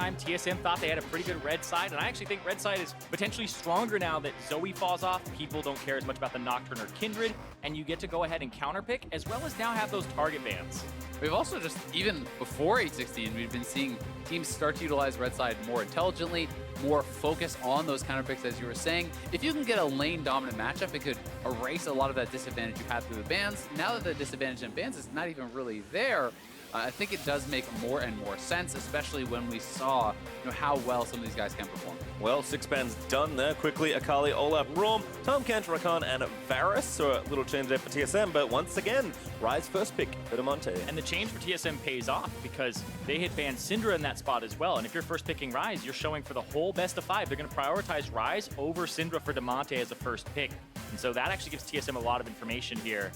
time, TSM thought they had a pretty good red side, and I actually think red side is potentially stronger now that Zoe falls off. People don't care as much about the Nocturne or Kindred, and you get to go ahead and counterpick, as well as now have those target bans. We've also just, even before 816, we've been seeing teams start to utilize red side more intelligently, more focus on those counterpicks, as you were saying. If you can get a lane dominant matchup, it could erase a lot of that disadvantage you had through the bans. Now that the disadvantage in bans is not even really there, I think it does make more and more sense, especially when we saw how well some of these guys can perform. Well, 6 bans done there. Quickly, Akali, Olaf, Raum, Tom Kench, Rakan, and Varus. So a little change there for TSM, but once again, Ryze first pick for Damonte. And the change for TSM pays off because they had banned Syndra in that spot as well. And if you're first picking Ryze, you're showing for the whole best of 5. They're going to prioritize Ryze over Syndra for Damonte as a first pick. And so that actually gives TSM a lot of information here.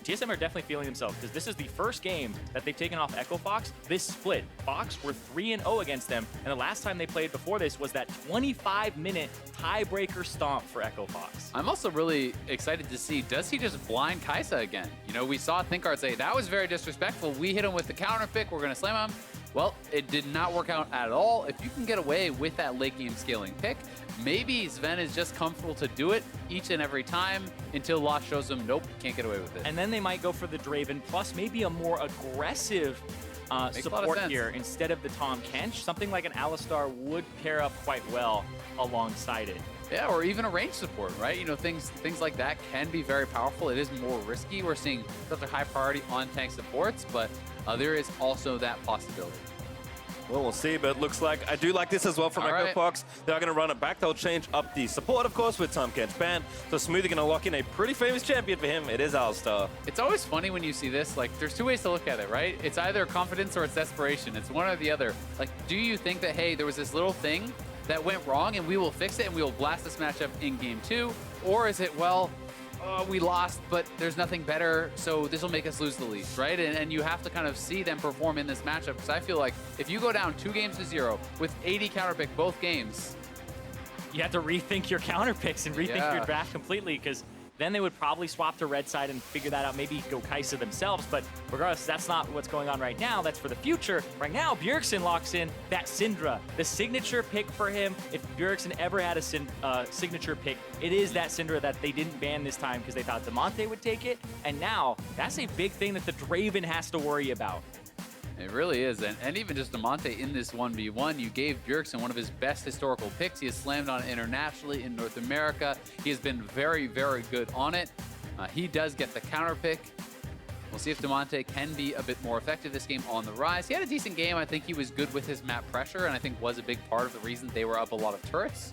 TSM are definitely feeling themselves because this is the first game that they've taken off Echo Fox. This split, Fox were 3-0 against them, and the last time they played before this was that 25-minute tiebreaker stomp for Echo Fox. I'm also really excited to see, does he just blind Kai'Sa again? We saw Thinkard say, that was very disrespectful. We hit him with the counter pick. We're going to slam him. Well, it did not work out at all. If you can get away with that late game scaling pick, maybe Sven is just comfortable to do it each and every time until Lost shows him, nope, can't get away with it. And then they might go for the Draven, plus maybe a more aggressive support here instead of the Tom Kench. Something like an Alistar would pair up quite well alongside it. Yeah, or even a range support, right? Things like that can be very powerful. It is more risky. We're seeing such a high priority on tank supports, but there is also that possibility. Well, we'll see, but it looks like I do like this as well from Echo Fox. They're going to run it back. They'll change up the support, of course, with Tom Kench banned. So Smoothie going to lock in a pretty famous champion for him. It is Alistar. It's always funny when you see this. Like, there's two ways to look at it, right? It's either confidence or it's desperation. It's one or the other. Like, do you think that, hey, there was this little thing that went wrong and we will fix it and we will blast this matchup in game 2? Or is it, well, we lost, but there's nothing better, so this will make us lose the lead, right? And you have to kind of see them perform in this matchup, because I feel like if you go down 2-0 with 80 counterpick both games, you have to rethink your counterpicks and rethink your draft completely, because then they would probably swap to red side and figure that out, maybe go Kai'Sa themselves, but regardless, that's not what's going on right now. That's for the future. Right now, Bjergsen locks in that Syndra, the signature pick for him. If Bjergsen ever had a signature pick, it is that Syndra that they didn't ban this time because they thought Damonte would take it, and now that's a big thing that the Draven has to worry about. It really is, and even just Damonte in this 1v1, you gave Bjergsen one of his best historical picks. He has slammed on it internationally in North America. He has been very, very good on it. He does get the counter pick. We'll see if Damonte can be a bit more effective this game on the rise. He had a decent game. I think he was good with his map pressure, and I think was a big part of the reason they were up a lot of turrets.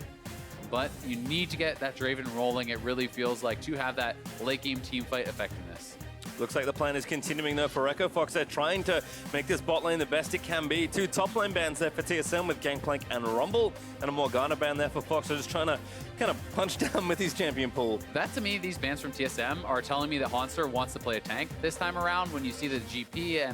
But you need to get that Draven rolling, it really feels like, to have that late game team fight effectiveness. Looks like the plan is continuing though for Echo Fox. They're trying to make this bot lane the best it can be. 2 top lane bans there for TSM with Gangplank and Rumble, and a Morgana ban there for Fox. So just trying to kind of punch down with his champion pool. That to me, these bans from TSM are telling me that Honster wants to play a tank this time around. When you see the GP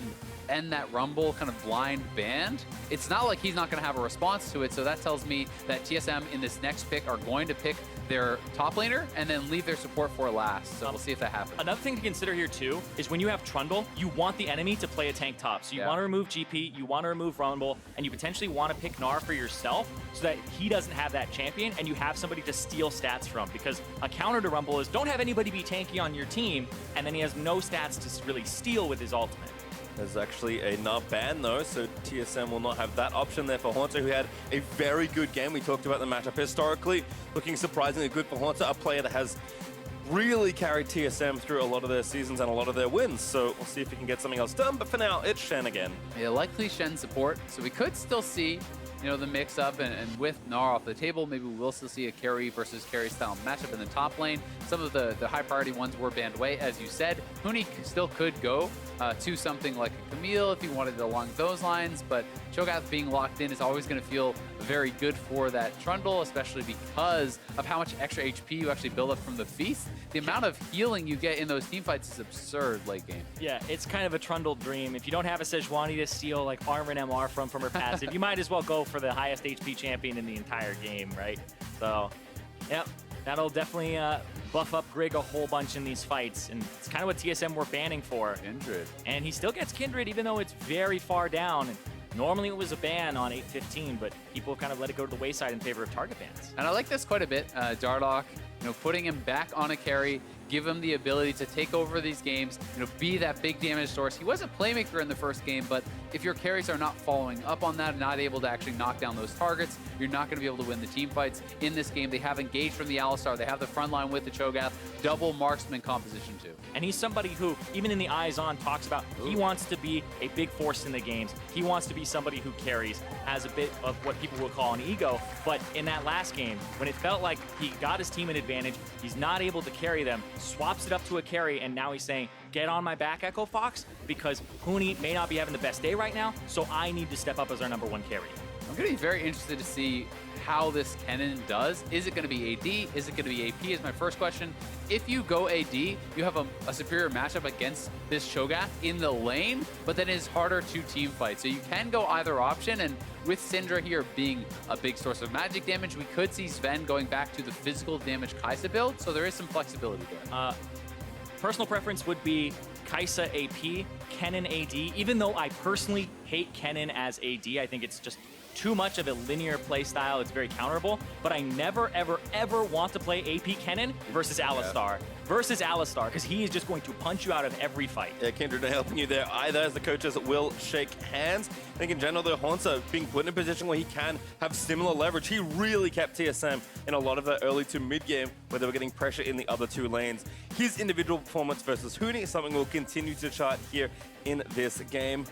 and that Rumble kind of blind banned, it's not like he's not going to have a response to it. So that tells me that TSM in this next pick are going to pick their top laner and then leave their support for last. So we'll see if that happens. Another thing to consider here too is when you have Trundle, you want the enemy to play a tank top. So you want to remove GP, you want to remove Rumble, and you potentially want to pick Gnar for yourself so that he doesn't have that champion and you have somebody to steal stats from. Because a counter to Rumble is don't have anybody be tanky on your team, and then he has no stats to really steal with his ultimate. There's actually a nub ban though, so TSM will not have that option there for Haunter, who had a very good game. We talked about the matchup historically, looking surprisingly good for Haunter, a player that has really carried TSM through a lot of their seasons and a lot of their wins. So we'll see if he can get something else done, but for now, it's Shen again. Yeah, likely Shen support, so we could still see the mix-up, and with Gnar off the table, maybe we will still see a carry versus carry style matchup in the top lane. Some of the high-priority ones were banned away, as you said. Huni still could go to something like a Camille if he wanted it along those lines, but Cho'Gath being locked in is always going to feel very good for that Trundle, especially because of how much extra HP you actually build up from the Feast. The amount of healing you get in those team fights is absurd late game. Yeah, it's kind of a Trundle dream. If you don't have a Sejuani to steal like armor and MR from her passive, you might as well go for the highest HP champion in the entire game, right? So, yep, that'll definitely buff up Grig a whole bunch in these fights, and it's kind of what TSM were banning for. Kindred. And he still gets Kindred even though it's very far down. Normally it was a ban on 8:15, but people kind of let it go to the wayside in favor of target bans. And I like this quite a bit. Dardoch, putting him back on a carry, give him the ability to take over these games, be that big damage source. He was a playmaker in the first game, but if your carries are not following up on that, not able to actually knock down those targets, you're not going to be able to win the team fights. In this game, they have engaged from the Alistar. They have the front line with the Cho'Gath, double marksman composition too. And he's somebody who, even in the Eyes On, talks about he wants to be a big force in the games. He wants to be somebody who carries, has a bit of what people will call an ego. But in that last game, when it felt like he got his team an advantage, he's not able to carry them, swaps it up to a carry, and now he's saying, get on my back, Echo Fox, because Huni may not be having the best day right now, so I need to step up as our #1 carry. I'm going to be very interested to see how this Kennen does. Is it going to be AD? Is it going to be AP is my first question. If you go AD, you have a superior matchup against this Cho'Gath in the lane, but then it's harder to team fight. So you can go either option, and with Syndra here being a big source of magic damage, we could see Sven going back to the physical damage Kai'Sa build, so there is some flexibility there. Personal preference would be Kai'Sa AP, Kennen AD. Even though I personally hate Kennen as AD, I think it's just too much of a linear play style. It's very counterable, but I never, ever, ever want to play AP Kennen versus Alistar. Versus Alistar, because he is just going to punch you out of every fight. Yeah, Kindred not helping you there either, as the coaches will shake hands. I think in general, though, Hauntzer being put in a position where he can have similar leverage. He really kept TSM in a lot of that early to mid game where they were getting pressure in the other two lanes. His individual performance versus Huni is something we'll continue to chart here in this game.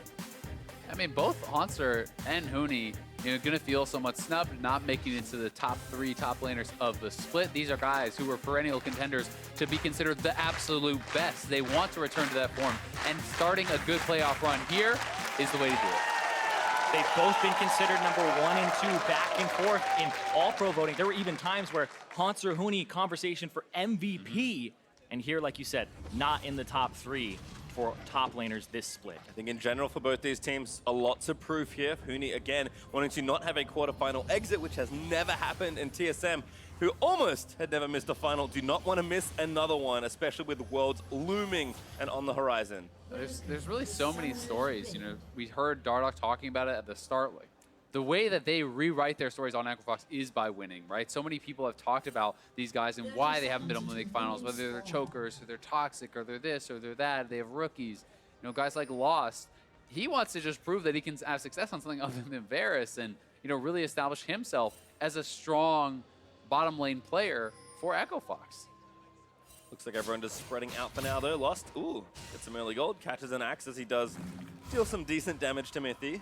I mean, both Hauntzer and Huni, going to feel somewhat snubbed, not making it to the top 3 top laners of the split. These are guys who were perennial contenders to be considered the absolute best. They want to return to that form, and starting a good playoff run here is the way to do it. They've both been considered #1 and 2 back and forth in all pro voting. There were even times where Hauntzer Huni conversation for MVP, and here, like you said, not in the top 3 for top laners this split. I think in general for both these teams, a lot to prove here. Huni, again, wanting to not have a quarterfinal exit, which has never happened in TSM, who almost had never missed a final, do not want to miss another one, especially with Worlds looming and on the horizon. There's really so many stories. We heard Dardoch talking about it at the start. Like, the way that they rewrite their stories on Echo Fox is by winning, right? So many people have talked about these guys and why they haven't been on the league finals, whether they're chokers, or they're toxic, or they're this, or they're that. They have rookies. Guys like Lost. He wants to just prove that he can have success on something other than Varus and, really establish himself as a strong bottom lane player for Echo Fox. Looks like everyone just spreading out for now, though. Lost, ooh, gets some early gold, catches an axe as he does deal some decent damage to Mithy.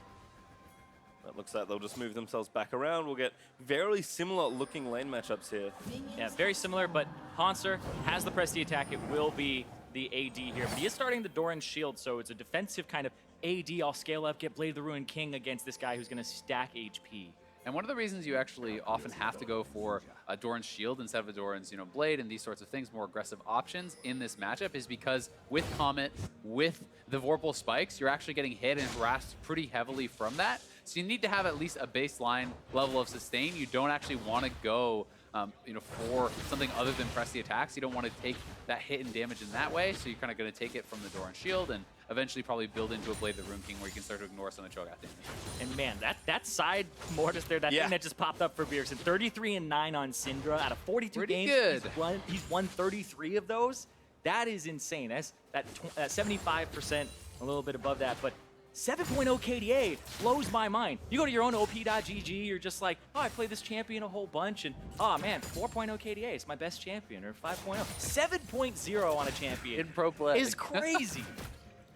It looks like they'll just move themselves back around. We'll get very similar looking lane matchups here. Yeah, very similar, but Hauntzer has the prestige attack. It will be the AD here, but he is starting the Doran's shield, so it's a defensive kind of AD. I'll scale up, get Blade of the Ruined King against this guy who's going to stack HP. And one of the reasons you actually often have to go for a Doran's shield instead of a Doran's, Blade and these sorts of things, more aggressive options in this matchup, is because with Comet, with the Vorpal spikes, you're actually getting hit and harassed pretty heavily from that. So you need to have at least a baseline level of sustain. You don't actually want to go for something other than press the attacks. You don't want to take that hit and damage in that way. So you're kind of going to take it from the Doran's shield and eventually probably build into a Blade of the Ruined King where you can start to ignore some of the Cho'Gath damage. And man, that side Mortis there, that thing that just popped up for Bjergsen. 33-9 on Syndra out of 42 Pretty games. good. He's won 33 of those. That is insane. That's that 75%, a little bit above that, but 7.0 KDA blows my mind. You go to your own op.gg, you're just like, oh, I played this champion a whole bunch, and oh man, 4.0 KDA is my best champion, or 5.0. 7.0 on a champion in pro play is crazy.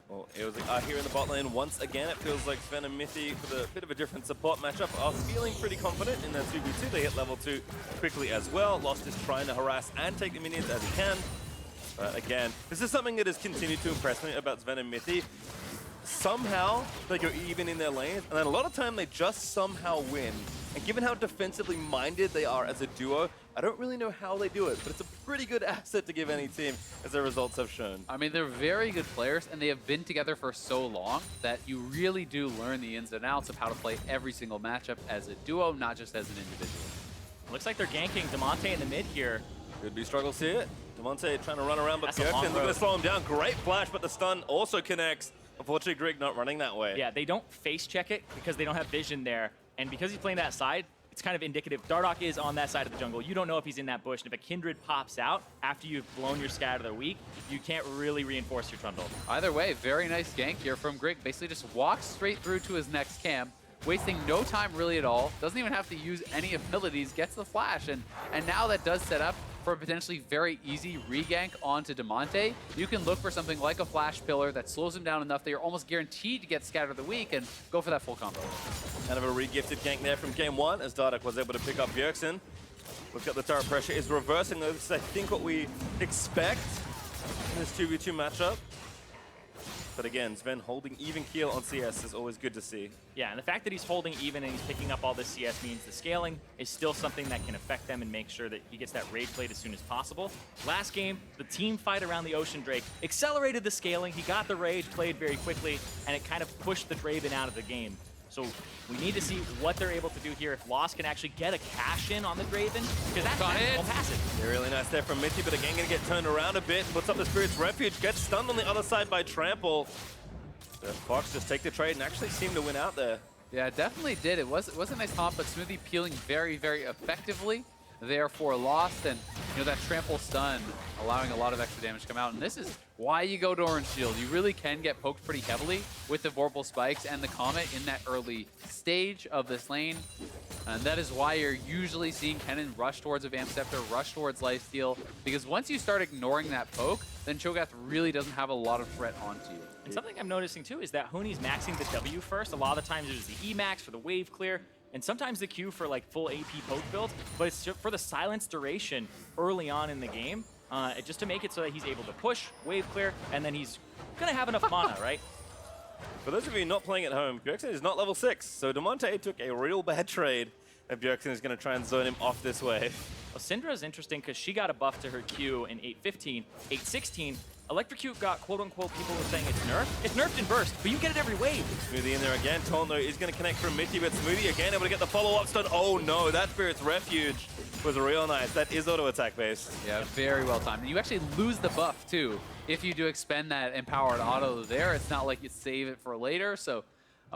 Well, it was here in the bot lane once again. It feels like Sven and Mithy with a bit of a different support matchup are feeling pretty confident in their 2v2. They hit level 2 quickly as well. Lost is trying to harass and take the minions as he can. But again, this is something that has continued to impress me about Sven and Mithy. Somehow they go even in their lanes, and then a lot of time they just somehow win. And given how defensively minded they are as a duo, I don't really know how they do it, but it's a pretty good asset to give any team, as their results have shown. I mean, they're very good players, and they have been together for so long that you really do learn the ins and outs of how to play every single matchup as a duo, not just as an individual. Looks like they're ganking Damonte in the mid here. Could be struggles here. Damonte trying to run around, but That's a long Bjergsen looking road. to slow him down. Great flash, but the stun also connects. Unfortunately, Greg not running that way. Yeah, they don't face check it because they don't have vision there. And because he's playing that side, it's kind of indicative. Dardoch is on that side of the jungle. You don't know if he's in that bush. And if a Kindred pops out after you've blown your scatter the weak, you can't really reinforce your Trundle. Either way, very nice gank here from Greg. Basically just walks straight through to his next camp, wasting no time really at all. Doesn't even have to use any abilities, gets the flash. And now that does set up for a potentially very easy regank onto Damonte. You can look for something like a flash pillar that slows him down enough that you're almost guaranteed to get Scatter of the Weak and go for that full combo. Kind of a re-gifted gank there from game one as Dardoch was able to pick up Bjergsen. Look at the turret pressure is reversing. This is, I think, what we expect in this 2v2 matchup. But again, Sven holding even keel on CS is always good to see. Yeah, and the fact that he's holding even and he's picking up all this CS means the scaling is still something that can affect them and make sure that he gets that raid played as soon as possible. Last game, the team fight around the Ocean Drake accelerated the scaling. He got the raid played very quickly, and it kind of pushed the Draven out of the game. So we need to see what they're able to do here. If Lost can actually get a cash in on the Draven, because that's will pass it. Yeah, really nice there from Mithy, but again gonna get turned around a bit. Puts up the Spirit's Refuge, gets stunned on the other side by Trample. The Fox just take the trade and actually seem to win out there. Yeah, it definitely did. It was a nice comp, but Smoothie peeling very, very effectively. Therefore Lost, and that trample stun allowing a lot of extra damage to come out. And this is why you go to Orange Shield. You really can get poked pretty heavily with the Vorpal Spikes and the Comet in that early stage of this lane. And that is why you're usually seeing Kennen rush towards a Vamp Scepter, rush towards Lifesteal, because once you start ignoring that poke, then Cho'Gath really doesn't have a lot of threat onto you. And something I'm noticing too is that Huni's maxing the W first. A lot of the times there's the E max for the wave clear, and sometimes the Q for like full AP poke build, but it's for the silence duration early on in the game, just to make it so that he's able to push, wave clear, and then he's gonna have enough mana, right? For those of you not playing at home, Bjergsen is not level 6, so Damonte took a real bad trade, and Bjergsen is gonna try and zone him off this way. Well, Syndra is interesting because she got a buff to her Q in 8.15, 8.16. Electrocute got, quote-unquote, people were saying it's nerfed. It's nerfed in burst, but you get it every wave. Smoothie in there again. Tondo is going to connect from Mithy, but Smoothie again able to get the follow-up stun. Oh no, that Spirit's Refuge was real nice. That is auto-attack based. Yeah, very well timed. And you actually lose the buff, too. If you do expend that empowered auto there, it's not like you save it for later, so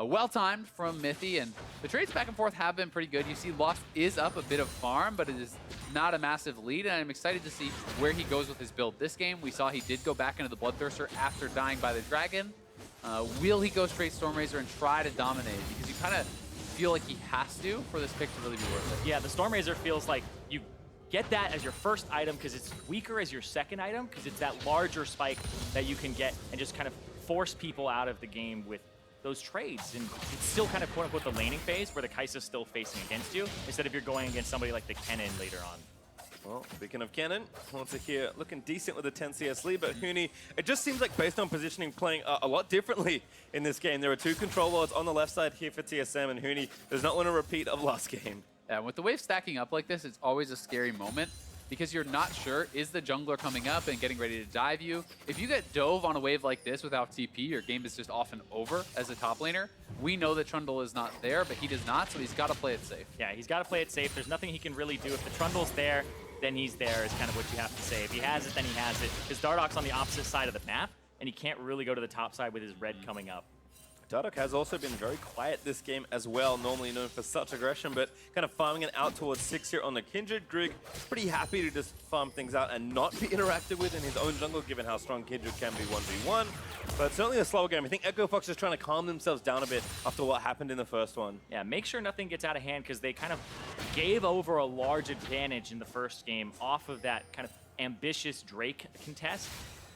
well-timed from Mithy, and the trades back and forth have been pretty good. You see Lost is up a bit of farm, but it is not a massive lead, and I'm excited to see where he goes with his build this game. We saw he did go back into the Bloodthirster after dying by the dragon. Will he go straight Stormrazor and try to dominate? Because you kind of feel like he has to for this pick to really be worth it. Yeah, the Stormrazor feels like you get that as your first item because it's weaker as your second item because it's that larger spike that you can get and just kind of force people out of the game with those trades, and it's still kind of quote-unquote the laning phase where the Kai'Sa's still facing against you instead of you're going against somebody like the Kennen later on. Well, speaking of Kennen, Haunter here looking decent with a 10 CS lead, but Huni, it just seems like based on positioning, playing a lot differently in this game. There are two control lords on the left side here for TSM, and Huni does not want a repeat of last game. Yeah, with the wave stacking up like this, it's always a scary moment because you're not sure, is the jungler coming up and getting ready to dive you? If you get dove on a wave like this without TP, your game is just often over as a top laner. We know that Trundle is not there, but he does not, so he's got to play it safe. Yeah, he's got to play it safe. There's nothing he can really do. If the Trundle's there, then he's there is kind of what you have to say. If he has it, then he has it. Because Dardoch's on the opposite side of the map, and he can't really go to the top side with his red coming up. Dardoch has also been very quiet this game as well, normally known for such aggression, but kind of farming it out towards 6 here on the Kindred. Grig pretty happy to just farm things out and not be interacted with in his own jungle, given how strong Kindred can be 1v1. But certainly a slower game. I think Echo Fox is trying to calm themselves down a bit after what happened in the first one. Yeah, make sure nothing gets out of hand because they kind of gave over a large advantage in the first game off of that kind of ambitious Drake contest.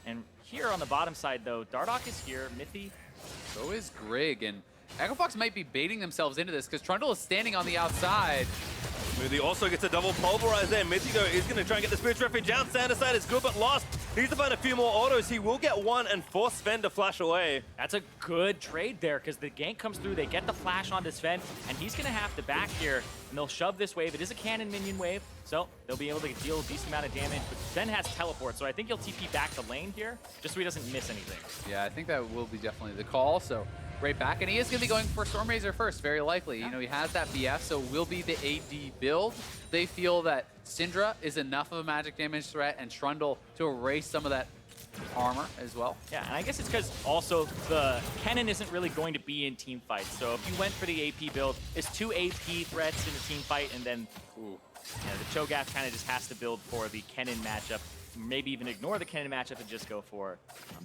And here on the bottom side, though, Dardoch is here, Mithy. So is Grig, and Echo Fox might be baiting themselves into this because Trundle is standing on the outside. Smoothie also gets a double pulverize there. Mithigo is going to try and get the Spirit's Refuge down. Sander side is good, but Lost needs to find a few more autos. He will get one and force Sven to flash away. That's a good trade there because the gank comes through. They get the flash onto Sven, and he's going to have to back here, and they'll shove this wave. It is a cannon minion wave, so they'll be able to deal a decent amount of damage, but Sven has teleport, so I think he'll TP back the lane here just so he doesn't miss anything. Yeah, I think that will be definitely the call, so right back, and he is going to be going for Stormrazor first, very likely. Yeah. You know, he has that BF, so will be the AD build. They feel that Syndra is enough of a magic damage threat and Trundle to erase some of that armor as well. Yeah, and I guess it's because also the Kennen isn't really going to be in team fights. So if you went for the AP build, it's 2 AP threats in a team fight, and then the Cho'Gath kind of just has to build for the Kennen matchup. Maybe even ignore the Kennen matchup and just go for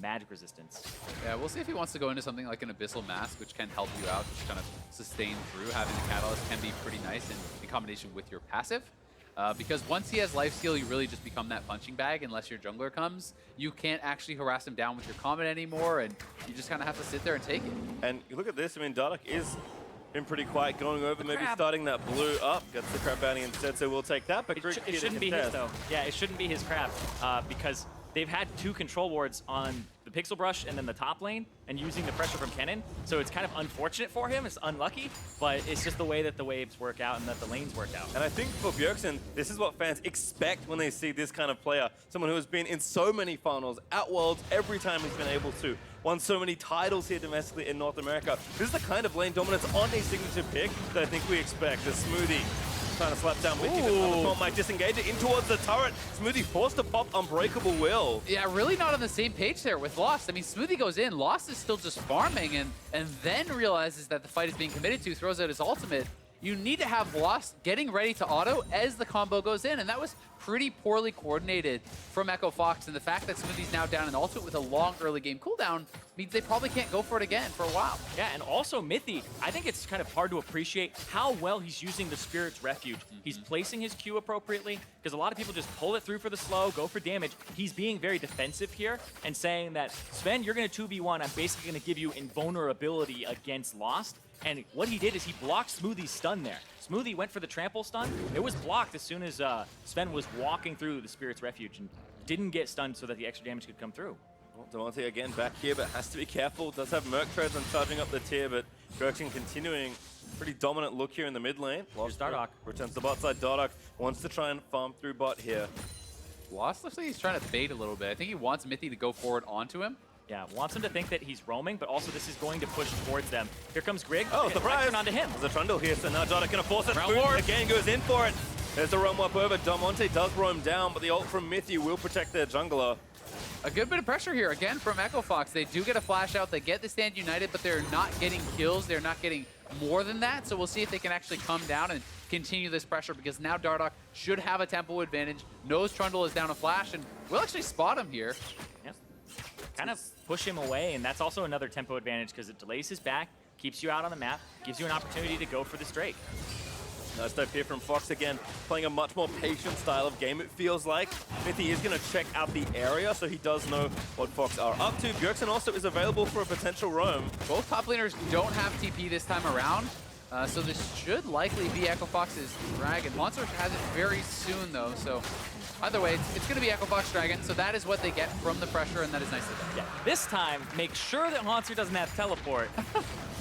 magic resistance. Yeah, we'll see if he wants to go into something like an Abyssal Mask, which can help you out, just kind of sustain through. Having the Catalyst can be pretty nice in combination with your passive. Because once he has lifesteal, you really just become that punching bag unless your jungler comes. You can't actually harass him down with your comment anymore, and you just kind of have to sit there and take it. And you look at this, I mean, Dardoch is been pretty quiet going over, maybe starting that blue up. Gets the crab bounty instead, so we'll take that. But it shouldn't be his, though. Yeah, it shouldn't be his crab, because they've had 2 control wards on the Pixel Brush and then the top lane, and using the pressure from Kennen. So it's kind of unfortunate for him. It's unlucky, but it's just the way that the waves work out and that the lanes work out. And I think for Bjergsen, this is what fans expect when they see this kind of player. Someone who has been in so many finals, at Worlds, every time he's been able to. Won so many titles here domestically in North America. This is the kind of lane dominance on a signature pick that I think we expect. The Smoothie trying to slap down Wiki, but Tom might disengage it in towards the turret. Smoothie forced to pop Unbreakable Will. Yeah, really not on the same page there with Lost. I mean, Smoothie goes in, Lost is still just farming, and then realizes that the fight is being committed to, throws out his ultimate. You need to have Lost getting ready to auto as the combo goes in, and that was pretty poorly coordinated from Echo Fox, and the fact that Smoothie's now down an ultimate with a long early game cooldown means they probably can't go for it again for a while. Yeah, and also Mithy, I think it's kind of hard to appreciate how well he's using the Spirit's Refuge. He's placing his Q appropriately, because a lot of people just pull it through for the slow, go for damage. He's being very defensive here and saying that, Sven, you're going to 2v1, I'm basically going to give you invulnerability against Lost. And what he did is he blocked Smoothie's stun there. Smoothie went for the trample stun. It was blocked as soon as Sven was walking through the Spirit's Refuge and didn't get stunned so that the extra damage could come through. Well, Damonte again back here, but has to be careful. Does have Merc Treads on charging up the tier, but Bjergsen continuing. Pretty dominant look here in the mid lane. Here's Dardoch. Returns to bot side. Dardoch wants to try and farm through bot here. Lost looks like he's trying to bait a little bit. I think he wants Mithy to go forward onto him. Yeah, wants him to think that he's roaming, but also this is going to push towards them. Here comes Grigg. Oh, surprise! Turn onto him. There's a Trundle here, so now Dardoch gonna force it. Round ward. Again goes in for it. There's the roam up over. Damonte does roam down, but the ult from Mithy will protect their jungler. A good bit of pressure here, again, from Echo Fox. They do get a flash out. They get the stand united, but they're not getting kills. They're not getting more than that. So we'll see if they can actually come down and continue this pressure, because now Dardoch should have a tempo advantage. Knows Trundle is down a flash, and we'll actually spot him here. Yep. Kind of push him away, and that's also another tempo advantage because it delays his back, keeps you out on the map, gives you an opportunity to go for this Drake. Nice dive here from Fox again, playing a much more patient style of game, it feels like. Mithy is going to check out the area, so he does know what Fox are up to. Bjergsen also is available for a potential roam. Both top laners don't have TP this time around, so this should likely be Echo Fox's Dragon. Monster has it very soon, though, so either way, it's going to be Echo Fox Dragon, so that is what they get from the pressure, and that is nice of them. Yeah, this time, make sure that Monster doesn't have teleport.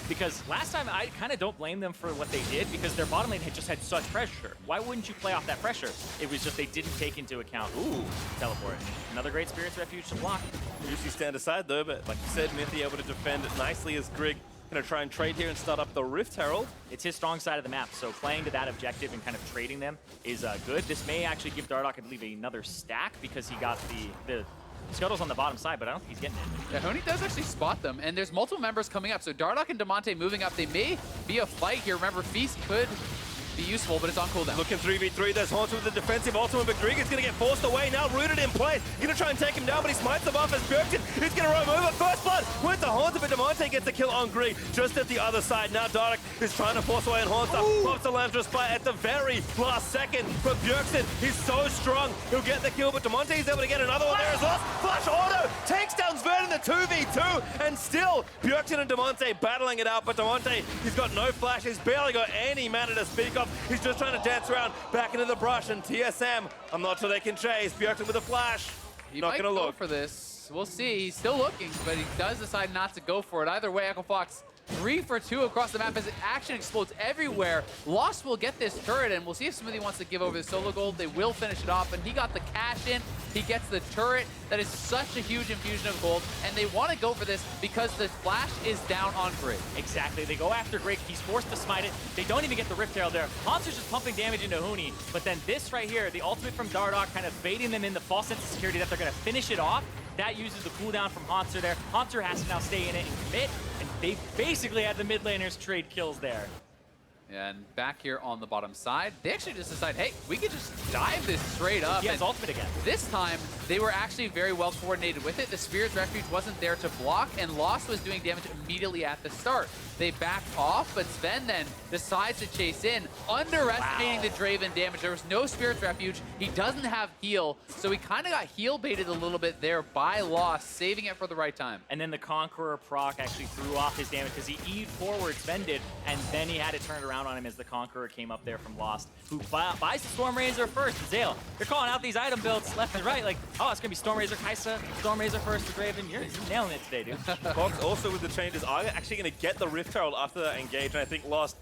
Because last time, I kind of don't blame them for what they did, because their bottom lane had just had such pressure. Why wouldn't you play off that pressure? It was just they didn't take into account, teleport. Another great Spirit's Refuge to block. Usually stand aside though, but like you said, Mithy able to defend it nicely as Grigg gonna try and trade here and start up the Rift Herald. It's his strong side of the map, so playing to that objective and kind of trading them is good. This may actually give Dardoch, I believe, another stack, because he got the Scuttle's on the bottom side, but I don't think he's getting it. Yeah, Huni does actually spot them, and there's multiple members coming up. So Dardoch and Damonte moving up. They may be a fight here. Remember, Feast could be useful, but it's on cooldown. Looking 3v3, there's Haunter with the defensive ultimate, but Grigg is going to get forced away now, rooted in place. Going to try and take him down, but he smites the buff as Bjergsen is going to roam over. First blood with the Haunter, but Damonte gets the kill on Grigg just at the other side. Now Dardoch is trying to force away on Haunter. Pops the Lamb's Respite at the very last second, but Bjergsen, he's so strong. He'll get the kill, but Damonte is able to get another one there as well. Flash auto takes down Sven in the 2v2, and still Bjergsen and Damonte battling it out, but Damonte, he's got no flash. He's barely got any mana to speak of. He's just trying to dance around back into the brush, and TSM, I'm not sure they can chase. Bjergsen with a flash. He Not might going to go look for this. We'll see. He's still looking, but he does decide not to go for it. Either way, Echo Fox 3 for 2 across the map as action explodes everywhere. Lost will get this turret, and we'll see if Smoothie wants to give over the solo gold. They will finish it off, and he got the cash in. He gets the turret. That is such a huge infusion of gold, and they want to go for this because the flash is down on Grigg. Exactly. They go after Grigg. He's forced to smite it. They don't even get the Rift Herald there. Monster's just pumping damage into Huni, but then this right here, the ultimate from Dardoch kind of baiting them in the false sense of security that they're going to finish it off. that uses the cooldown from Haunter there. Haunter has to now stay in it and commit, and they basically had the mid laners trade kills there. And back here on the bottom side, they actually just decide, hey, we could just dive this straight up. He has ultimate again. This time, they were actually very well coordinated with it. The Spirit's Refuge wasn't there to block, and Lost was doing damage immediately at the start. They backed off, but Sven then decides to chase in, underestimating the Draven damage. There was no Spirit's Refuge. He doesn't have heal, so he kind of got heal baited a little bit there by Lost, saving it for the right time. And then the Conqueror proc actually threw off his damage because he E'd forward, Sven did, and then he had it turned around on him as the Conqueror came up there from Lost, who buys the Storm Razor first. Zale, they're calling out these item builds left and right, like, oh, it's going to be Storm Razor Kaisa, Storm Razor first for Draven. You're nailing it today, dude. Fox also with the changes are actually going to get the Rift Herald after that engage, and I think Lost,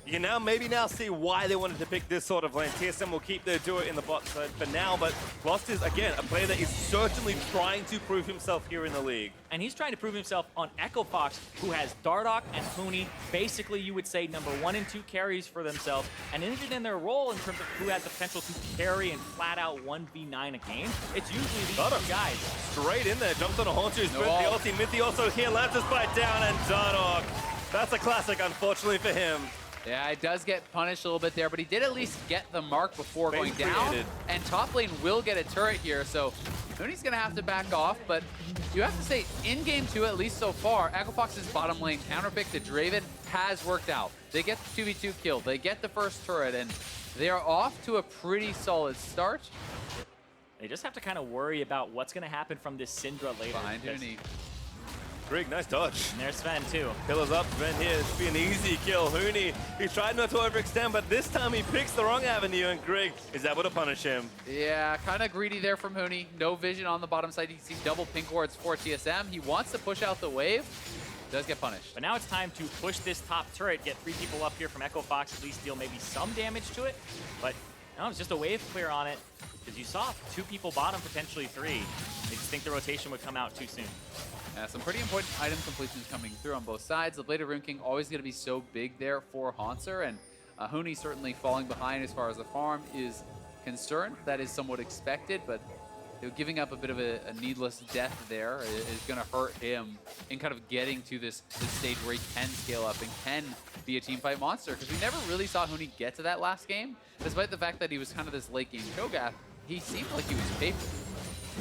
you can now maybe see why they wanted to pick this sort of lane. TSM will keep their duo in the bot side for now, but Lost is, again, a player that is certainly trying to prove himself here in the league. And he's trying to prove himself on Echo Fox, who has Dardoch and Huni, basically you would say number 1 and 2 carries for themselves, and even in their role in terms of who has the potential to carry and flat out 1v9 a game, it's usually these two guys. Straight in there, jumps on a Haunter's with the ulti. Mithy also here, lands a spike down, and Dardoch. That's a classic, unfortunately for him. Yeah, it does get punished a little bit there, but he did at least get the mark before going down. And top lane will get a turret here, so Mooney's going to have to back off. But you have to say, in game 2, at least so far, Echo Fox's bottom lane counterpick to Draven has worked out. They get the 2v2 kill, they get the first turret, and they are off to a pretty solid start. They just have to kind of worry about what's going to happen from this Syndra later. Behind Huni. Greg, nice dodge. And there's Sven, too. Pillars up, Sven here. It should be an easy kill. Huni, he tried not to overextend, but this time he picks the wrong avenue, and Greg is able to punish him. Yeah, kind of greedy there from Huni. No vision on the bottom side. You can see double pink wards for TSM. He wants to push out the wave. Does get punished. But now it's time to push this top turret, get 3 people up here from Echo Fox, at least deal maybe some damage to it. But no, it's just a wave clear on it, because you saw 2 people bottom, potentially 3. They just think the rotation would come out too soon. Yeah, some pretty important item completions coming through on both sides. The Blade of Rune King always going to be so big there for Haunter, and Huni certainly falling behind as far as the farm is concerned. That is somewhat expected, but giving up a bit of a needless death there is going to hurt him in kind of getting to this stage where he can scale up and can be a team fight monster, because we never really saw Huni get to that last game. Despite the fact that he was kind of this late game Cho'Gath, he seemed like he was paper.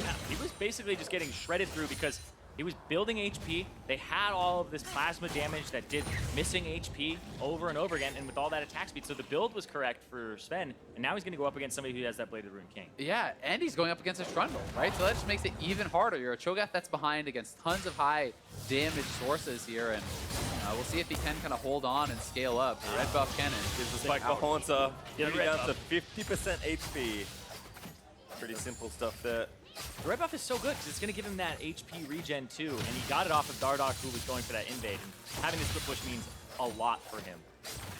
Yeah, he was basically just getting shredded through because he was building HP. They had all of this plasma damage that did missing HP over and over again, and with all that attack speed. So the build was correct for Sven, and now he's going to go up against somebody who has that Blade of the Rune King. Yeah, and he's going up against a Trundle, right? So that just makes it even harder. You're a Cho'Gath that's behind against tons of high damage sources here, and we'll see if he can kind of hold on and scale up. The red buff cannon gives the spike for Haunter, getting down to 50% HP. Pretty simple stuff there. The red buff is so good because it's going to give him that HP regen too, and he got it off of Dardoch, who was going for that invade. And having this split push means a lot for him.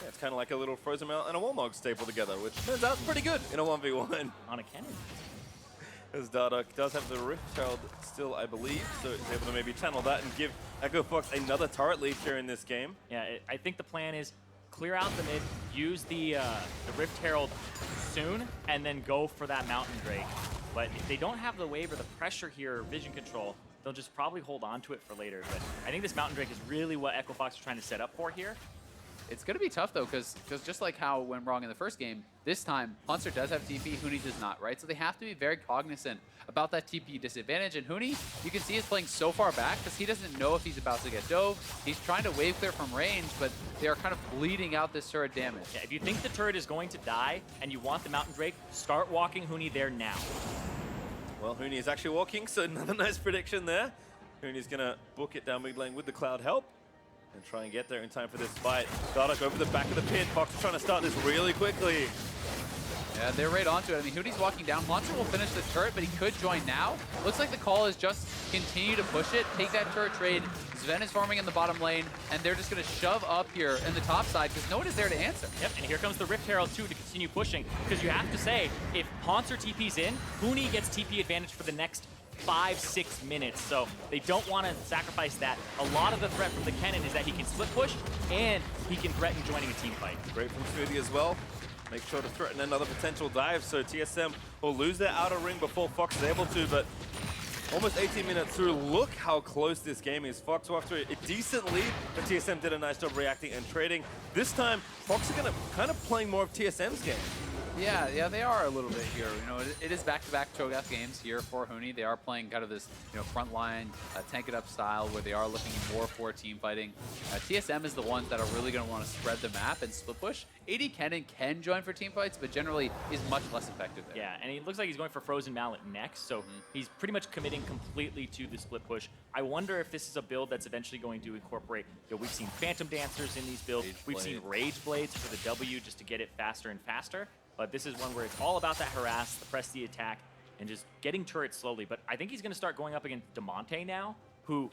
Yeah, it's kind of like a little Frozen Mount and a Warmog staple together, which turns out pretty good in a 1v1. On a cannon. As Dardoch does have the Rift Herald still, I believe, so he's able to maybe channel that and give Echo Fox another turret lead here in this game. Yeah, I think the plan is clear out the mid, use the Rift Herald soon, and then go for that Mountain Drake. But if they don't have the wave or the pressure here or vision control, they'll just probably hold on to it for later. But I think this Mountain Drake is really what Echo Fox is trying to set up for here. It's going to be tough, though, because just like how it went wrong in the first game, this time, Haunter does have TP, Huni does not, right? So they have to be very cognizant about that TP disadvantage. And Huni, you can see, is playing so far back because he doesn't know if he's about to get dove. He's trying to wave clear from range, but they are kind of bleeding out this turret damage. Yeah, if you think the turret is going to die and you want the Mountain Drake, start walking Huni there now. Well, Huni is actually walking, so another nice prediction there. Huni's going to book it down mid lane with the Cloud help and try and get there in time for this fight. Dardoch over the back of the pit. Fox is trying to start this really quickly. Yeah, they're right onto it. I mean, Huni's walking down. Haunter will finish the turret, but he could join now. Looks like the call is just continue to push it, take that turret trade. Sven is farming in the bottom lane, and they're just going to shove up here in the top side because no one is there to answer. Yep, and here comes the Rift Herald too to continue pushing, because you have to say, if Haunter TP's in, Huni gets TP advantage for the next 5-6 minutes, so they don't want to sacrifice that. A lot of the threat from the cannon is that he can split push and he can threaten joining a team fight. Great from Smoothie as well. Make sure to threaten another potential dive, so TSM will lose their outer ring before Fox is able to, but Almost 18 minutes through. Look how close this game is. Fox walked through a decent lead, but TSM did a nice job reacting and trading. This time, Fox are going to kind of playing more of TSM's game. Yeah, they are a little bit here. You know, it is back-to-back Cho'Gath games here for Huni. They are playing kind of this, front line, tank it up style where they are looking more for team fighting. TSM is the ones that are really going to want to spread the map and split push. AD can join for team fights, but generally is much less effective there. Yeah, and he looks like he's going for Frozen Mallet next, so he's pretty much committing completely to the split push. I wonder if this is a build that's eventually going to incorporate, we've seen Phantom Dancers in these builds. We've seen Rage Blades for the W just to get it faster and faster. But this is one where it's all about that harass, the press the attack, and just getting turrets slowly. But I think he's going to start going up against Damonte now, who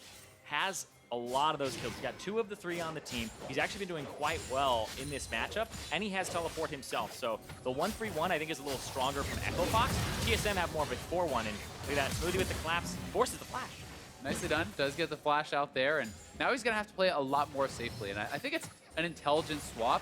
has a lot of those kills. He's got 2 of the 3 on the team. He's actually been doing quite well in this matchup, and he has teleport himself. So the 1-3-1 I think is a little stronger from Echo Fox. TSM have more of a 4-1, and look at that, Smoothie with the collapse, forces the flash. Nicely done. Does get the flash out there, and now he's going to have to play a lot more safely. And I think it's an intelligent swap.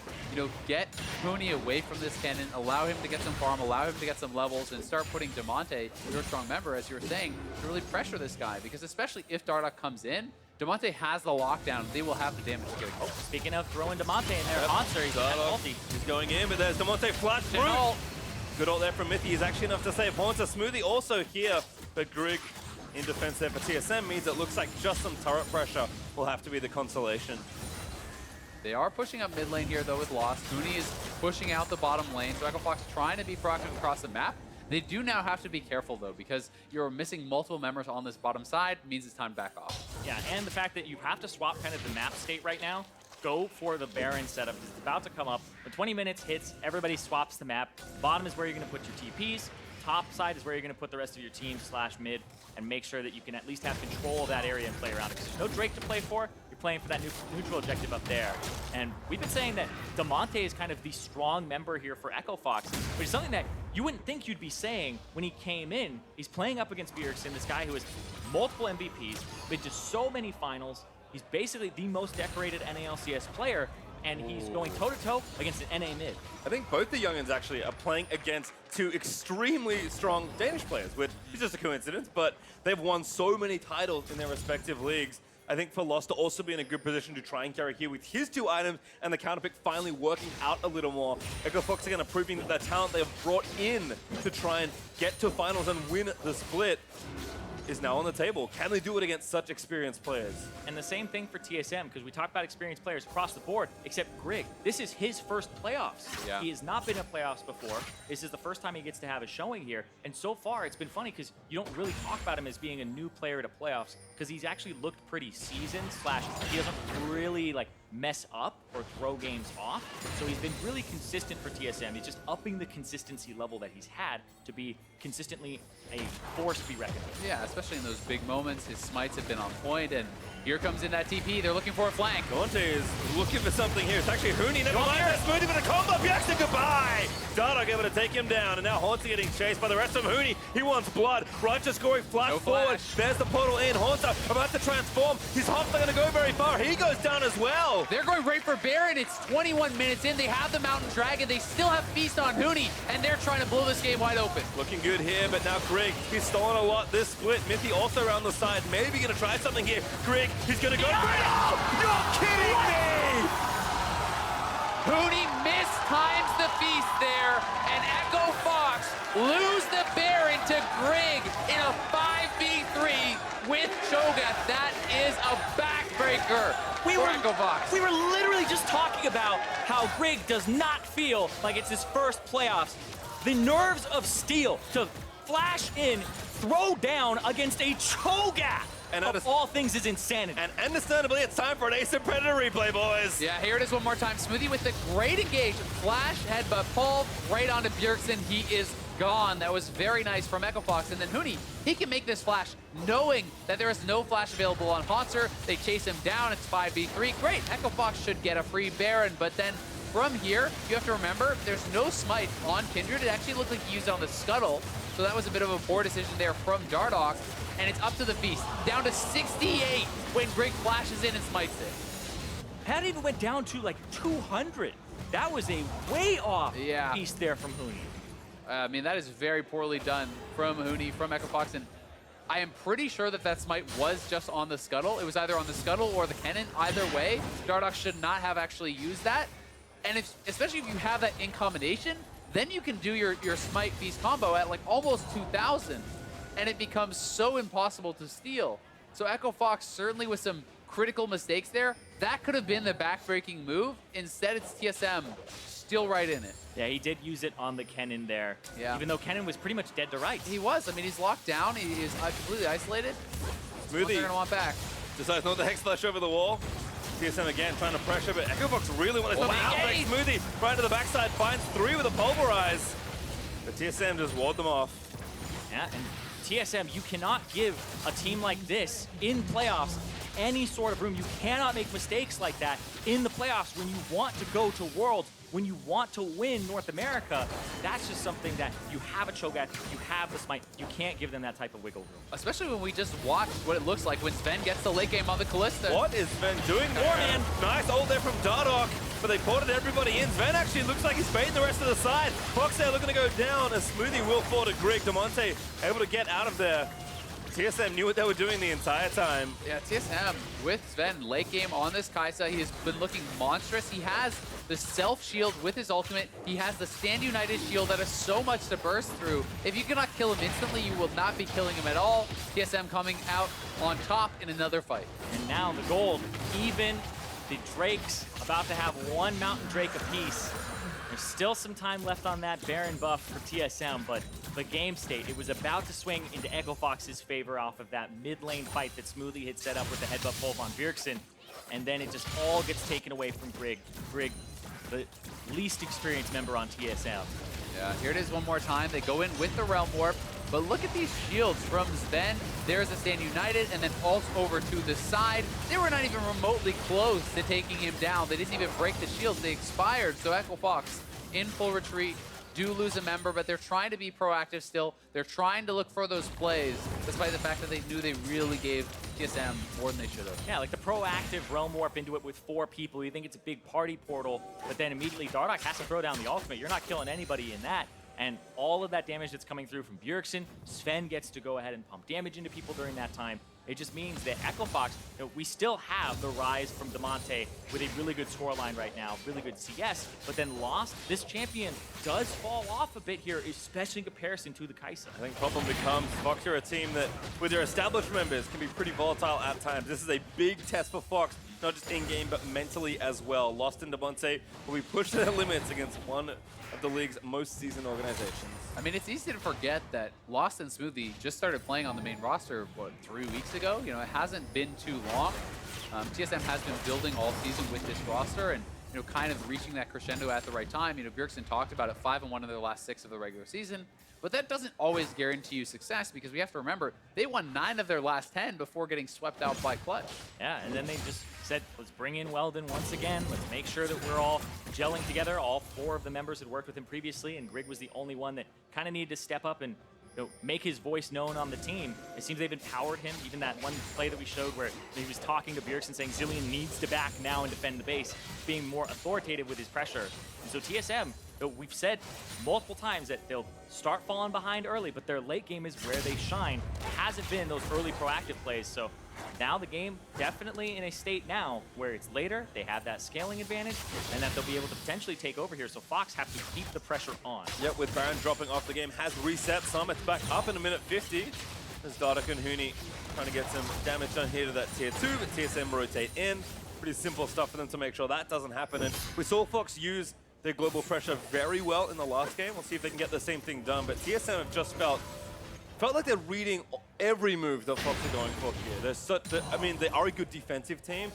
Get Huni away from this cannon, allow him to get some farm, allow him to get some levels, and start putting Damonte, your strong member, as you were saying, to really pressure this guy. Because especially if Dardoch comes in, Damonte has the lockdown. They will have the damage to get it. Oh, speaking of throwing Damonte in there, Monster, he's ulti. He's going in, but there's Damonte flash through. Good ult there from Mithy. He's actually enough to save Haunter. Smoothie also here, but Grig in defense there for TSM means it looks like just some turret pressure will have to be the consolation. They are pushing up mid lane here, though, with Lost. Huni is pushing out the bottom lane, so Echo Fox trying to be proactive across the map. They do now have to be careful, though, because you're missing multiple members on this bottom side means it's time to back off. Yeah, and the fact that you have to swap kind of the map state right now, go for the Baron setup, because it's about to come up. When 20 minutes hits, everybody swaps the map. Bottom is where you're going to put your TPs. Top side is where you're going to put the rest of your team / mid, and make sure that you can at least have control of that area and play around it. Because there's no Drake to play for. You're playing for that neutral objective up there. And we've been saying that Damonte is kind of the strong member here for Echo Fox, which is something that you wouldn't think you'd be saying when he came in. He's playing up against Bjergsen, this guy who has multiple MVPs, been to so many finals. He's basically the most decorated NALCS player, and he's going toe-to-toe against an NA mid. I think both the youngins actually are playing against 2 extremely strong Danish players, which is just a coincidence, but they've won so many titles in their respective leagues. I think for Lost to also be in a good position to try and carry here with his 2 items and the counterpick finally working out a little more. Echo Fox again are proving that the talent they have brought in to try and get to finals and win the split is now on the table. Can they do it against such experienced players? And the same thing for TSM, because we talk about experienced players across the board, except Grig. This is his first playoffs. Yeah. He has not been in playoffs before. This is the first time he gets to have a showing here. And so far, it's been funny because you don't really talk about him as being a new player to playoffs, because he's actually looked pretty seasoned / he doesn't really mess up or throw games off. So he's been really consistent for TSM. He's just upping the consistency level that he's had to be consistently a force to be reckoned with. Yeah, especially in those big moments. His smites have been on point, and here comes in that TP. They're looking for a flank. Damonte is looking for something here. It's actually Huni. Never mind that. Smoothie with a combo. Jackson, goodbye. Dardoch able to take him down, and now Haunter getting chased by the rest of Huni. He wants blood. Righteous going flash forward. There's the portal in. Haunter about to transform. His Hop's not going to go very far. He goes down as well. They're going right for Baron. It's 21 minutes in. They have the Mountain Dragon. They still have Feast on Huni, and they're trying to blow this game wide open. Looking good here, but now Grig, he's stolen a lot this split. Mithy also around the side. Maybe going to try something here. Grig, he's going to go. Oh, you're kidding me! Huni mistimes the Feast there, and Echo Fox lose the Baron to Grig in a 5v3 with Cho'Gath. That is a backbreaker for Echo Fox. We were literally just talking about how Grig does not feel like it's his first playoffs. The nerves of steel to flash in, throw down against a Cho'Gath. And of all things is insanity. And understandably, it's time for an Ace of Predator replay, boys. Yeah, here it is one more time. Smoothie with the great engage. Flash, headbutt, pull, right onto Bjergsen. He is gone. That was very nice from Echo Fox. And then Huni, he can make this flash knowing that there is no flash available on Haunter. They chase him down. It's 5v3. Great. Echo Fox should get a free Baron. But then from here, you have to remember, there's no smite on Kindred. It actually looked like he used it on the Scuttle. So that was a bit of a poor decision there from Dardoch. And it's up to the Feast. Down to 68 when Grig flashes in and smites it. That even went down to like 200. That was a way off Feast there from Huni. I mean, that is very poorly done from Huni, from Echo Fox. And I am pretty sure that that smite was just on the scuttle. It was either on the scuttle or the cannon. Either way, Dardoch should not have actually used that. And especially if you have that in combination, then you can do your smite beast combo at like almost 2,000, and it becomes so impossible to steal. So Echo Fox certainly with some critical mistakes there. That could have been the backbreaking move. Instead, it's TSM still right in it. Yeah, he did use it on the Kennen there. Yeah. Even though Kennen was pretty much dead to rights. He was. I mean, he's locked down. He is completely isolated. Smoothie They're gonna want back. decides not to Hex Flash over the wall. TSM again trying to pressure, but Echo Fox really wants to outbreak Smoothie. Right to the backside, finds 3 with a Pulverize. But TSM just ward them off. Yeah, and TSM, you cannot give a team like this in playoffs any sort of room. You cannot make mistakes like that in the playoffs when you want to go to Worlds, when you want to win North America. That's just something that you have a Cho'Gath, you have the smite, you can't give them that type of wiggle room. Especially when we just watched what it looks like when Sven gets the late game on the Kalista. What is Sven doing there, man? Nice ult there from Dardoch, but they ported everybody in. Sven actually looks like he's baiting the rest of the side. Fox there looking to go down. A Smoothie will fall to Greg. Demonte able to get out of there. TSM knew what they were doing the entire time. Yeah, TSM with Sven late game on this Kai'Sa. He has been looking monstrous. He has the self shield with his ultimate. He has the Stand United shield that has so much to burst through. If you cannot kill him instantly, you will not be killing him at all. TSM coming out on top in another fight. And now the gold, even the Drakes about to have 1 Mountain Drake apiece. There's still some time left on that Baron buff for TSM, but the game state, it was about to swing into Echo Fox's favor off of that mid lane fight that Smoothie had set up with the headbutt pull on Bjergsen, and then it just all gets taken away from Greg. Greg, the least experienced member on TSM. Yeah, here it is one more time. They go in with the Realm Warp, but look at these shields from Sven. There's a Stand United, and then ult over to the side. They were not even remotely close to taking him down. They didn't even break the shields. They expired. So Echo Fox in full retreat, do lose a member, but they're trying to be proactive still. They're trying to look for those plays, despite the fact that they knew they really gave TSM more than they should have. Yeah, like the proactive Realm Warp into it with 4 people. You think it's a big party portal, but then immediately Dardoch has to throw down the ultimate. You're not killing anybody in that. And all of that damage that's coming through from Bjergsen, Sven gets to go ahead and pump damage into people during that time. It just means that Echo Fox, we still have the rise from Demonte with a really good scoreline right now, really good CS, but then Lost, this champion does fall off a bit here, especially in comparison to the Kai'Sa. I think problem becomes Fox are a team that, with their established members, can be pretty volatile at times. This is a big test for Fox, not just in-game, but mentally as well. Lost and Demonte will be pushed to their limits against one of the league's most seasoned organizations. I mean, it's easy to forget that Lost and Smoothie just started playing on the main roster, what, 3 weeks ago? You know, it hasn't been too long. TSM has been building all season with this roster and, you know, kind of reaching that crescendo at the right time. You know, Bjergsen talked about it, 5-1 in their last 6 of the regular season. But that doesn't always guarantee you success because we have to remember, they won 9 of their last 10 before getting swept out by Clutch. Yeah, and then they just said, let's bring in Weldon once again. Let's make sure that we're all gelling together. All 4 of the members had worked with him previously, and Greg was the only one that kind of needed to step up and make his voice known on the team. It seems they've empowered him. Even that one play that we showed where he was talking to Bjergsen saying Zilean needs to back now and defend the base, being more authoritative with his pressure. And so TSM, we've said multiple times that they'll start falling behind early, but their late game is where they shine. It hasn't been those early proactive plays. So now the game definitely in a state now where it's later, they have that scaling advantage, and that they'll be able to potentially take over here. So Fox have to keep the pressure on. Yep, with Baron dropping off, the game has reset some. It's back up in a minute 50. As Dardoch and Huni trying to get some damage done here to that tier 2, but TSM rotate in. Pretty simple stuff for them to make sure that doesn't happen. And we saw Fox use their global pressure very well in the last game. We'll see if they can get the same thing done. But TSM have just felt like they're reading every move that Fox are going for here. I mean, they are a good defensive team.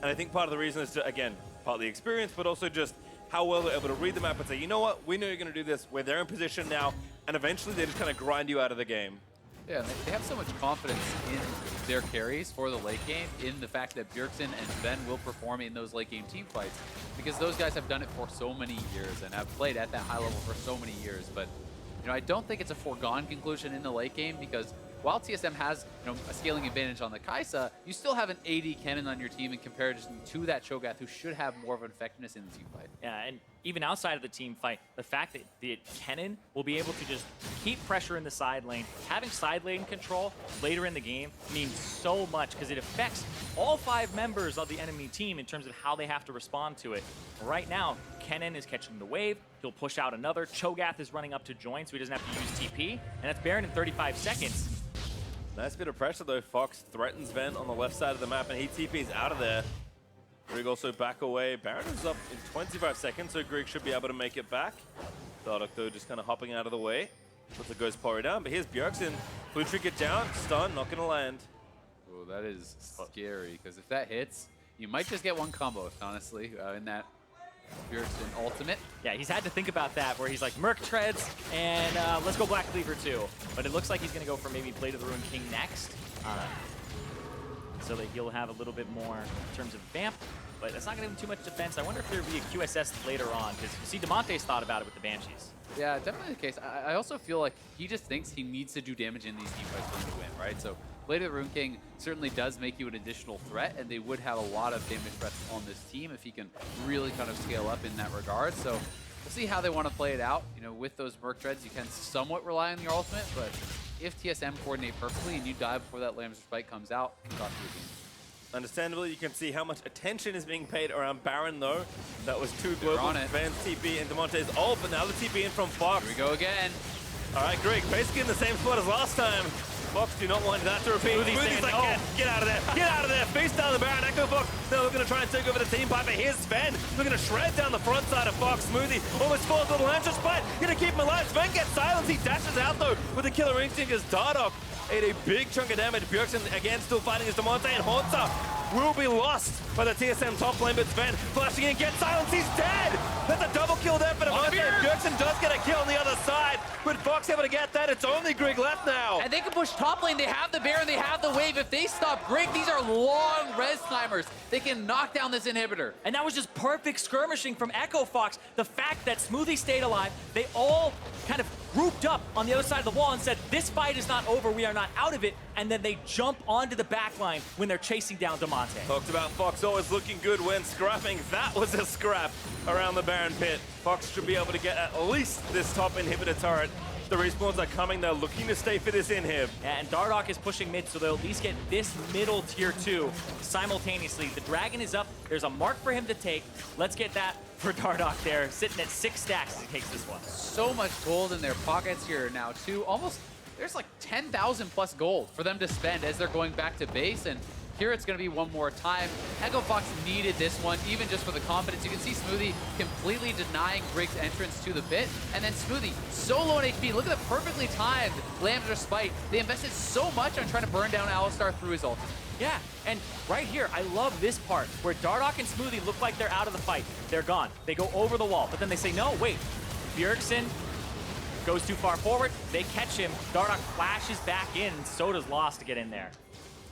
And I think part of the reason is, again, partly experience, but also just how well they're able to read the map and say, you know what, we know you're going to do this. We're there in position now. And eventually they just kind of grind you out of the game. Yeah, they have so much confidence in their carries for the late game, in the fact that Bjergsen and Sven will perform in those late game team fights, because those guys have done it for so many years and have played at that high level for so many years. But, you know, I don't think it's a foregone conclusion in the late game, because while TSM has, you know, a scaling advantage on the Kai'Sa, you still have an AD cannon on your team in comparison to that Cho'Gath, who should have more of an effectiveness in the team fight. Yeah, and even outside of the team fight, the fact that the Kennen will be able to just keep pressure in the side lane, having side lane control later in the game means so much because it affects all 5 members of the enemy team in terms of how they have to respond to it. Right now, Kennen is catching the wave. He'll push out another. Cho'Gath is running up to join, so he doesn't have to use TP. And that's Baron in 35 seconds. Nice bit of pressure though. Fox threatens Vent on the left side of the map, and he TP's out of there. Grig also back away. Baron is up in 25 seconds, so Grig should be able to make it back. Dardoch though just kind of hopping out of the way. Puts a Ghost Parry down, but here's Bjergsen. Blue Trinket down, stun, not gonna land. Oh, that is scary, because if that hits, you might just get one combo, honestly, in that Bjergsen ultimate. Yeah, he's had to think about that, where he's like, Merc treads, and let's go Black Cleaver too. But it looks like he's going to go for maybe Blade of the Ruined King next. So that he'll have a little bit more in terms of vamp, but that's not going to give him too much defense. I wonder if there'll be a QSS later on, because you see Damonte's thought about it with the Banshees. Yeah, definitely the case. I also feel like he just thinks he needs to do damage in these team fights for him to win, right? So Blade of the Ruined King certainly does make you an additional threat, and they would have a lot of damage threats on this team if he can really kind of scale up in that regard. So we'll see how they want to play it out. You know, with those Merc Treads, you can somewhat rely on your ultimate, but if TSM coordinate perfectly and you die before that Lamb's Spike comes out, it can cost you a game. Understandably, you can see how much attention is being paid around Baron, though. That was 2 global Van's TP and Damonte's ult, but now the TP in from Fox. Here we go again. All right, Grig, basically in the same spot as last time. Fox do not want that to repeat. Smoothie's like, no. get out of there, get out of there. Feast down the Baron, Echo Fox. Now we're going to try and take over the team pipe, but here's Sven. We're going to shred down the front side of Fox. Smoothie almost falls to the Lance Spite. Going to keep him alive. Sven gets silenced. He dashes out, though, with the killer instinct as Dardoch ate a big chunk of damage. Bjergsen again still fighting as Damonte, and Haunter will be lost by the TSM top lane, but Sven flashing in, gets silenced, he's dead! That's a double kill there for Damonte. Bjergsen does get a kill on the other side, but Fox able to get that. It's only Grig left now. And they can push top lane. They have the Baron, they have the wave. If they stop Grig, these are long res timers. They can knock down this inhibitor. And that was just perfect skirmishing from Echo Fox. The fact that Smoothie stayed alive, they all kind of grouped up on the other side of the wall and said, this fight is not over, we are not out of it, and then they jump onto the back line when they're chasing down Damonte. Talked about Fox always looking good when scrapping. That was a scrap around the Baron pit. Fox should be able to get at least this top inhibitor turret. The respawns are coming, they're looking to stay for this inhib. Yeah, and Dardoch is pushing mid, so they'll at least get this middle tier 2 simultaneously. The Dragon is up, there's a mark for him to take. Let's get that for Dardoch there, sitting at 6 stacks as he takes this one. So much gold in their pockets here now, too. Almost, there's like 10,000 plus gold for them to spend as they're going back to base, and here it's going to be one more time. Echo Fox needed this one, even just for the confidence. You can see Smoothie completely denying Grig's entrance to the pit. And then Smoothie, so low on HP. Look at the perfectly timed Lamb's Spite. They invested so much on trying to burn down Alistar through his ultimate. Yeah, and right here, I love this part, where Dardoch and Smoothie look like they're out of the fight. They're gone. They go over the wall, but then they say, no, wait. Bjergsen goes too far forward. They catch him. Dardoch flashes back in, and so does Lost to get in there.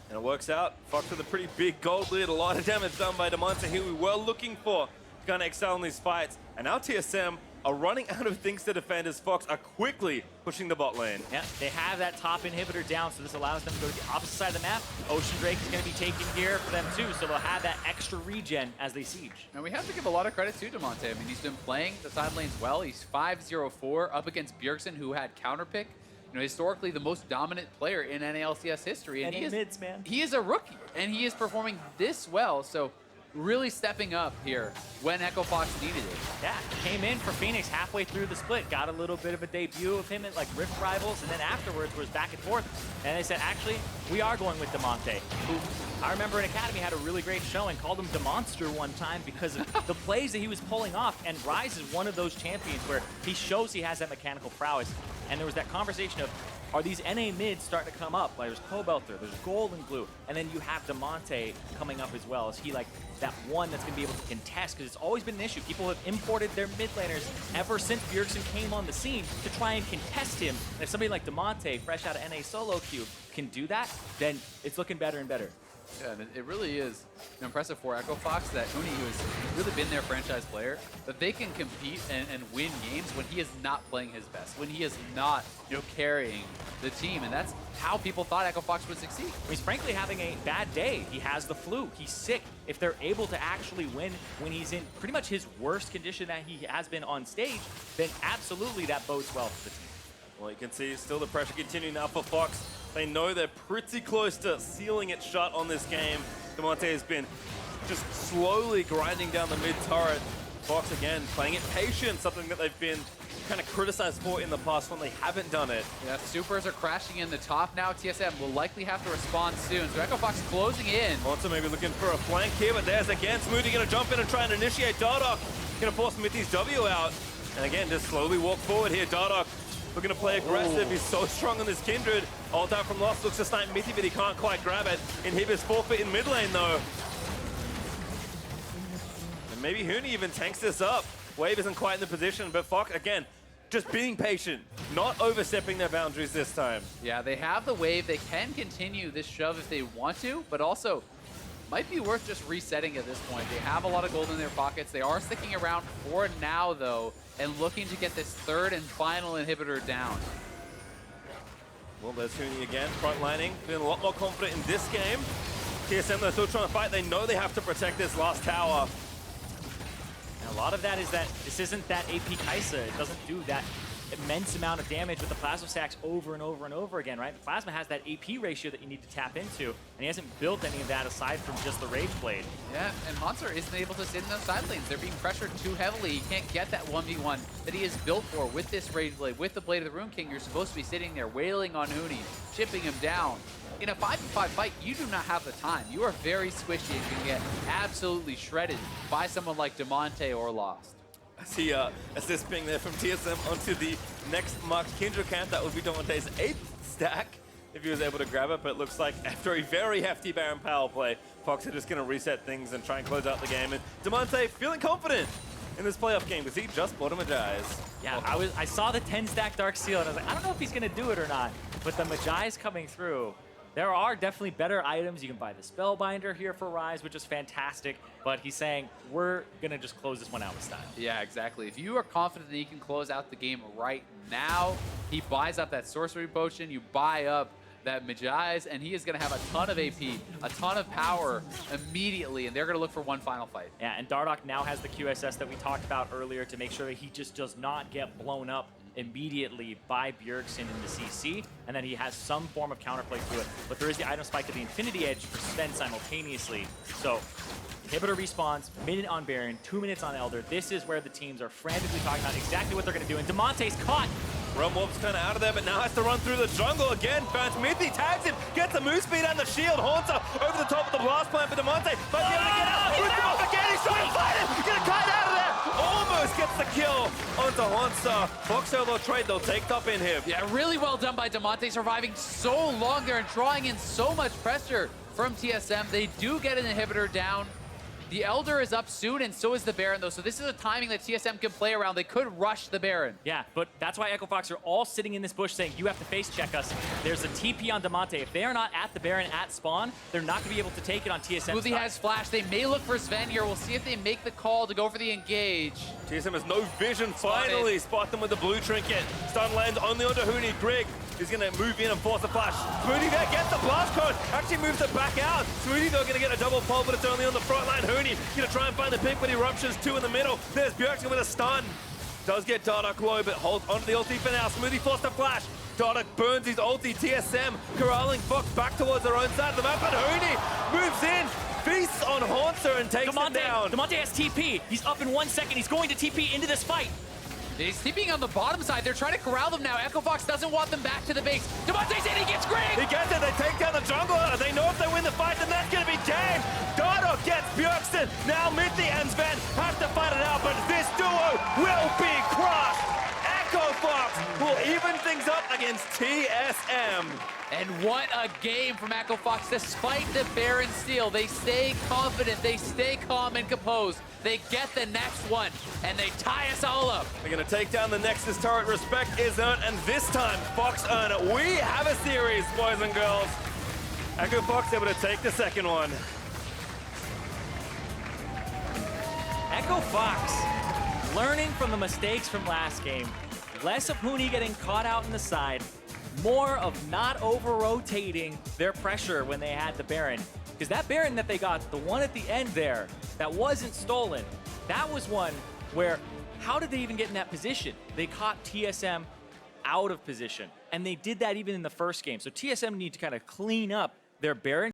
And it works out. Fox with a pretty big gold lead, a lot of damage done by Damonte, who we were looking for to kind of excel in these fights. And now TSM are running out of things to defend as Fox are quickly pushing the bot lane. Yeah, they have that top inhibitor down, so this allows them to go to the opposite side of the map. Ocean Drake is going to be taken here for them too, so they'll have that extra regen as they siege. And we have to give a lot of credit to Damonte. I mean, he's been playing the side lanes well. He's 5-0-4 up against Bjergsen, who had counterpick. You know, historically the most dominant player in NALCS history, and he is a rookie, and he is performing this well. So really stepping up here when Echo Fox needed it. Yeah, came in for Phoenix halfway through the split, got a little bit of a debut of him at like Rift Rivals, and then afterwards was back and forth. And they said, actually, we are going with Damonte, who I remember in Academy had a really great showing, called him Demonster one time because of the plays that he was pulling off. And Rise is one of those champions where he shows he has that mechanical prowess. And there was that conversation of, are these NA mids starting to come up? Like there's Cobelter, there's Golden Glue, and then you have Damonte coming up as well. Is he like that one that's going to be able to contest? Because it's always been an issue. People have imported their mid laners ever since Bjergsen came on the scene to try and contest him. And if somebody like Damonte, fresh out of NA solo queue, can do that, then it's looking better and better. Yeah, and it really is impressive for Echo Fox that Uni, who has really been their franchise player, that they can compete and win games when he is not playing his best, when he is not, carrying the team. And that's how people thought Echo Fox would succeed. He's frankly having a bad day. He has the flu. He's sick. If they're able to actually win when he's in pretty much his worst condition that he has been on stage, then absolutely that bodes well for the team. Well, you can see still the pressure continuing now for Fox. They know they're pretty close to sealing it shut on this game. Damonte has been just slowly grinding down the mid turret. Fox again playing it patient, something that they've been kind of criticized for in the past when they haven't done it. Yeah, supers are crashing in the top now. TSM will likely have to respond soon. So Echo Fox closing in. Also maybe looking for a flank here, but there's again Smoothie gonna jump in and try and initiate Dardoch. Gonna force Mithy's W out. And again, just slowly walk forward here. Dardoch looking to play aggressive. He's so strong on this Kindred. Ult out from Lost looks to snipe Mithy, but he can't quite grab it. Inhibit's forfeit in mid lane though. And maybe Huni even tanks this up. Wave isn't quite in the position, but Fox, again, just being patient, not overstepping their boundaries this time. Yeah, they have the wave. They can continue this shove if they want to, but also might be worth just resetting at this point. They have a lot of gold in their pockets. They are sticking around for now, though, and looking to get this third and final inhibitor down. Well, there's Huni again, frontlining, feeling a lot more confident in this game. TSM, they're still trying to fight. They know they have to protect this last tower. And a lot of that is that this isn't that AP Kaisa. It doesn't do that immense amount of damage with the Plasma stacks over and over and over again, right? The Plasma has that AP ratio that you need to tap into, and he hasn't built any of that aside from just the Rage Blade. Yeah, and Hanser isn't able to sit in those side lanes. They're being pressured too heavily. He can't get that 1v1 that he is built for with this Rage Blade, with the Blade of the Rune King. You're supposed to be sitting there wailing on Huni, chipping him down. In a 5v5 fight, you do not have the time. You are very squishy and can get absolutely shredded by someone like Damonte or Lost. I see assist ping there from TSM onto the next marked Kindred camp. That would be Damonte's 8th stack if he was able to grab it, but it looks like after a very hefty Baron power play, Fox are just going to reset things and try and close out the game. And Damonte feeling confident in this playoff game because he just bought a Magi's. Yeah, I saw the 10 stack Dark Seal and I was like, I don't know if he's going to do it or not, but the Magi's coming through. There are definitely better items. You can buy the Spellbinder here for Rise, which is fantastic, but he's saying, we're going to just close this one out with style. Yeah, exactly. If you are confident that he can close out the game right now, he buys up that Sorcery Potion, you buy up that Magi's, and he is going to have a ton of AP, a ton of power immediately, and they're going to look for one final fight. Yeah, and Dardoch now has the QSS that we talked about earlier to make sure that he just does not get blown up immediately by Bjergsen in the CC, and then he has some form of counterplay to it. But there is the item spike to the Infinity Edge for Sven simultaneously. So inhibitor respawns, minute on Baron, 2 minutes on Elder. This is where the teams are frantically talking about exactly what they're going to do. And Damonte's caught. Realm Warp's kind of out of there, but now has to run through the jungle again. Finds Mithy, tags him, gets the move speed and the shield. Haunter over the top of the blast plan for Damonte. But be able to get out. With the off again, he's trying to fight him. Gonna kite out of there. Almost gets the kill onto Haunter. Fox Solo trade, they'll take top in him. Yeah, really well done by Damonte, surviving so long there and drawing in so much pressure from TSM. They do get an inhibitor down. The Elder is up soon, and so is the Baron, though. So this is a timing that TSM can play around. They could rush the Baron. Yeah, but that's why Echo Fox are all sitting in this bush saying, you have to face check us. There's a TP on Damonte. If they are not at the Baron at spawn, they're not going to be able to take it on TSM. Smoothie has flash. They may look for Sven here. We'll see if they make the call to go for the engage. TSM has no vision. Finally spot them with the blue trinket. Stun lands only onto Huni. Grig is going to move in and force a flash. Smoothie there gets the blast code. Actually moves it back out. Smoothie though going to get a double pull, but it's only on the front line. Huni going to try and find the pick, but he ruptures 2 in the middle. There's Bjergsen with a stun. Does get Dardoch low, but holds onto the ulti for now. Smoothie forced a flash. Dardoch burns his ulti. TSM corralling Fox back towards their own side of the map, and Huni moves in. Feasts on Haunter and takes him down. Damonte has TP. He's up in 1 second. He's going to TP into this fight. He's TPing on the bottom side. They're trying to corral them now. Echo Fox doesn't want them back to the base. Damonte's in. He gets Grig. He gets it. They take down the jungler. They know if they win the fight, then that's going to be game. Dardoch gets Bjergsen. Now Mithy and Sven have to fight it out, but this duo will be crushed. Echo Fox will even things up against TSM. And what a game from Echo Fox. Despite the Baron steal, they stay confident, they stay calm and composed. They get the next one, and they tie us all up. They're going to take down the Nexus turret. Respect is earned, and this time, Fox earn it. We have a series, boys and girls. Echo Fox able to take the second one. Echo Fox learning from the mistakes from last game. Less of Huni getting caught out in the side, more of not over-rotating their pressure when they had the Baron. Because that Baron that they got, the one at the end there, that wasn't stolen, that was one where, how did they even get in that position? They caught TSM out of position. And they did that even in the first game. So TSM need to kind of clean up their Baron